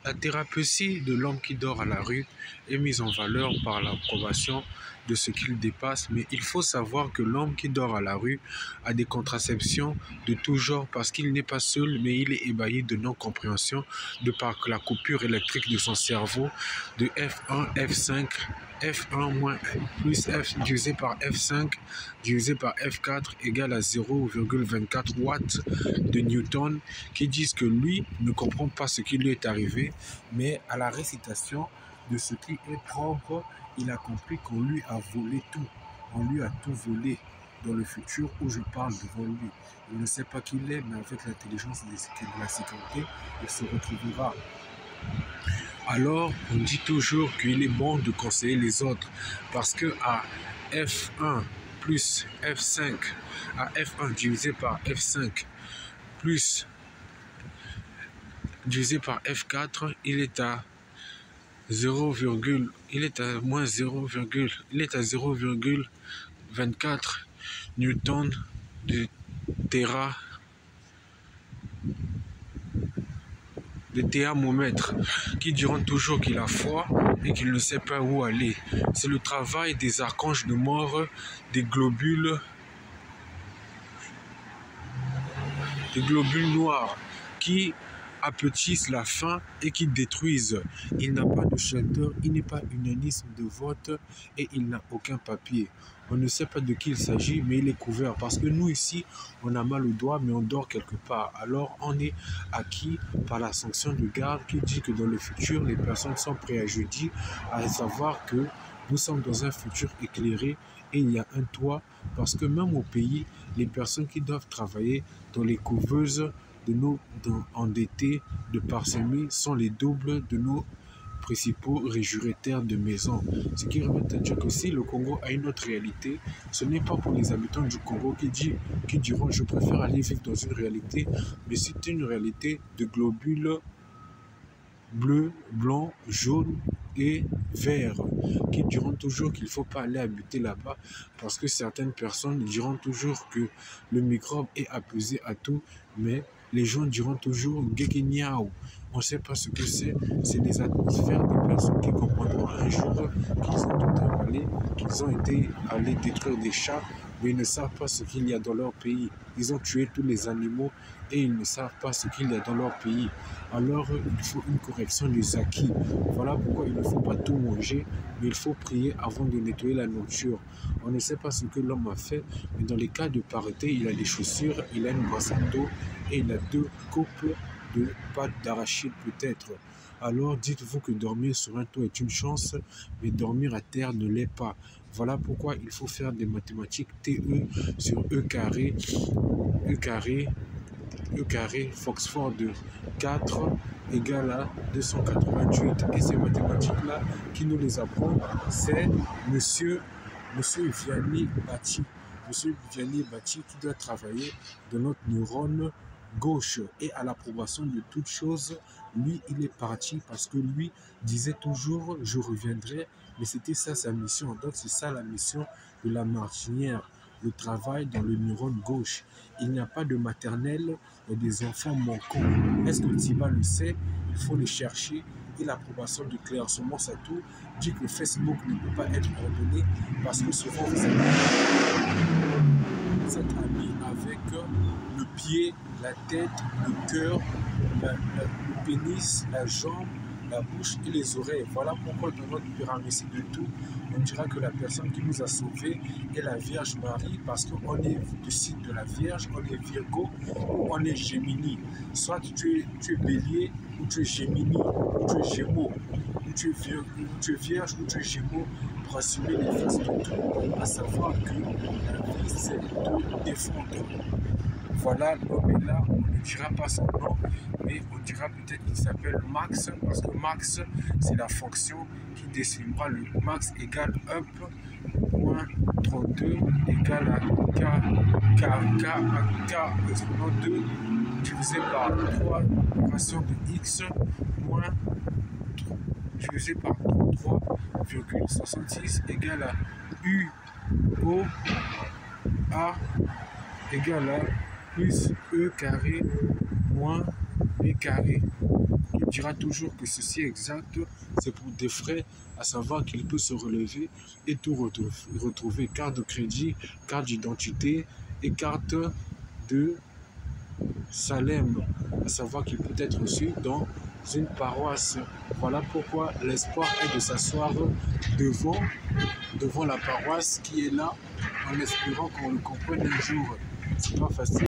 La thérapeutie de l'homme qui dort à la rue est mise en valeur par l'approbation de ce qu'il dépasse, mais il faut savoir que l'homme qui dort à la rue a des contraceptions de tout genre parce qu'il n'est pas seul, mais il est ébahi de non-compréhension de par la coupure électrique de son cerveau de F1, F5, F1 moins plus F divisé par F5 divisé par F4 égale à 0,24 watts de Newton, qui disent que lui ne comprend pas ce qui lui est arrivé, mais à la récitation de ce qui est propre, il a compris qu'on lui a volé tout. On lui a tout volé dans le futur où je parle devant lui. Il ne sait pas qui il est, mais avec l'intelligence de la sécurité, il se retrouvera. Alors, on dit toujours qu'il est bon de conseiller les autres parce que à F1 plus F5, à F1 divisé par F5 plus divisé par F4, il est à 0, il est à moins 0, il est à 0,24 newton de thermomètre, qui diront toujours qu'il a froid et qu'il ne sait pas où aller. C'est le travail des archanges de mort, des globules noirs qui apetissent la faim et qui détruisent. Il n'a pas de shelter, il n'est pas unanime de vote et il n'a aucun papier. On ne sait pas de qui il s'agit, mais il est couvert parce que nous ici, on a mal au doigt, mais on dort quelque part. Alors on est acquis par la sanction de garde qui dit que dans le futur, les personnes sont préajudiées, à savoir que nous sommes dans un futur éclairé et il y a un toit parce que même au pays, les personnes qui doivent travailler dans les couveuses de nos endettés de parsemé sont les doubles de nos principaux régurataires de maisons. Ce qui remet à dire que si le Congo a une autre réalité, ce n'est pas pour les habitants du Congo qui diront je préfère aller vivre dans une réalité, mais c'est une réalité de globules bleus, blancs, jaunes et verts qui diront toujours qu'il ne faut pas aller habiter là-bas parce que certaines personnes diront toujours que le microbe est apaisé à tout, mais les gens diront toujours Gekeniao. On ne sait pas ce que c'est. C'est des atmosphères des personnes qui comprendront un jour qu'ils ont tout avalé, qu'ils ont été allés détruire des chats, mais ils ne savent pas ce qu'il y a dans leur pays. Ils ont tué tous les animaux et ils ne savent pas ce qu'il y a dans leur pays. Alors, il faut une correction des acquis. Voilà pourquoi il ne faut pas tout manger, mais il faut prier avant de nettoyer la nourriture. On ne sait pas ce que l'homme a fait, mais dans les cas de pareté, il a des chaussures, il a une brosse à dos et il a 2 coupes de pâte d'arachide peut-être. Alors dites-vous que dormir sur un toit est une chance, mais dormir à terre ne l'est pas. Voilà pourquoi il faut faire des mathématiques TE sur E carré, Foxford de 4 égale à 288. Et ces mathématiques-là, qui nous les apprend, c'est Monsieur Vianney Bati. Monsieur Vianney Bati qui doit travailler de notre neurone gauche et à l'approbation de toutes choses. Lui, il est parti parce que lui disait toujours je reviendrai, mais c'était ça sa mission. Donc c'est ça la mission de la martinière, le travail dans le neurone gauche. Il n'y a pas de maternelle et des enfants manquants. Est-ce que Tiba le sait? Il faut les chercher. Et l'approbation de Claire Sommons-Satou dit que Facebook ne peut pas être ordonné parce que souvent vous êtes ami avec le pied, la tête, le cœur, le pénis, la jambe, la bouche et les oreilles. Voilà pourquoi dans notre pyramide de tout, on dira que la personne qui nous a sauvés est la Vierge Marie parce qu'on est du signe de la Vierge, on est Virgo ou on est Gémini. Soit tu es Bélier ou tu es Gémini ou tu es Gémeaux, ou tu es Vierge ou tu es Gémeaux pour assumer les faces de tout, à savoir que la vie c'est de défendre. Voilà, l'homme est là, on ne dira pas son nom, mais on dira peut-être qu'il s'appelle Max, parce que Max, c'est la fonction qui décimera le max égale up, moins 32 égale à k exponent 2 divisé par 3 ration de x moins divisé par 33,66 égale à u o a égale à plus E carré moins B carré, qui dira toujours que ceci est exact, c'est pour des frais, à savoir qu'il peut se relever et tout retrouver, carte de crédit, carte d'identité et carte de Salem, à savoir qu'il peut être reçu dans une paroisse. Voilà pourquoi l'espoir est de s'asseoir devant la paroisse qui est là, en espérant qu'on le comprenne un jour. C'est pas facile.